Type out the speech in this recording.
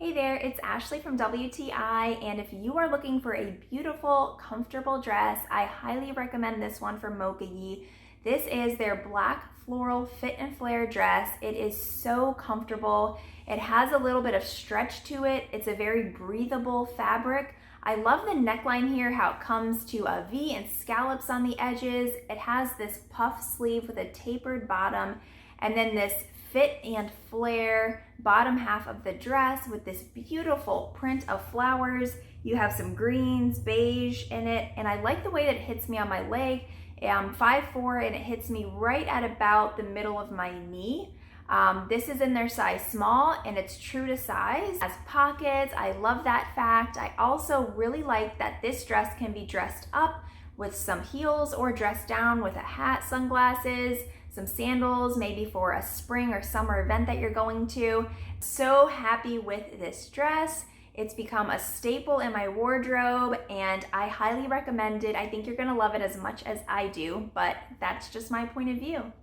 Hey there, it's Ashley from WTI, and if you are looking for a beautiful, comfortable dress, I highly recommend this one from Mokayee. This is their black floral fit and flare dress. It is so comfortable. It has a little bit of stretch to it. It's a very breathable fabric. I love the neckline here, how it comes to a V and scallops on the edges. It has this puff sleeve with a tapered bottom, and then this fit and flare bottom half of the dress with this beautiful print of flowers. You have some greens, beige in it, and I like the way that it hits me on my leg. I'm 5'4", and it hits me right at about the middle of my knee. This is in their size small, and it's true to size. It has pockets. I love that fact. I also really like that this dress can be dressed up with some heels or dressed down with a hat, sunglasses, some sandals, maybe for a spring or summer event that you're going to. So happy with this dress. It's become a staple in my wardrobe, and I highly recommend it. I think you're gonna love it as much as I do, but that's just my point of view.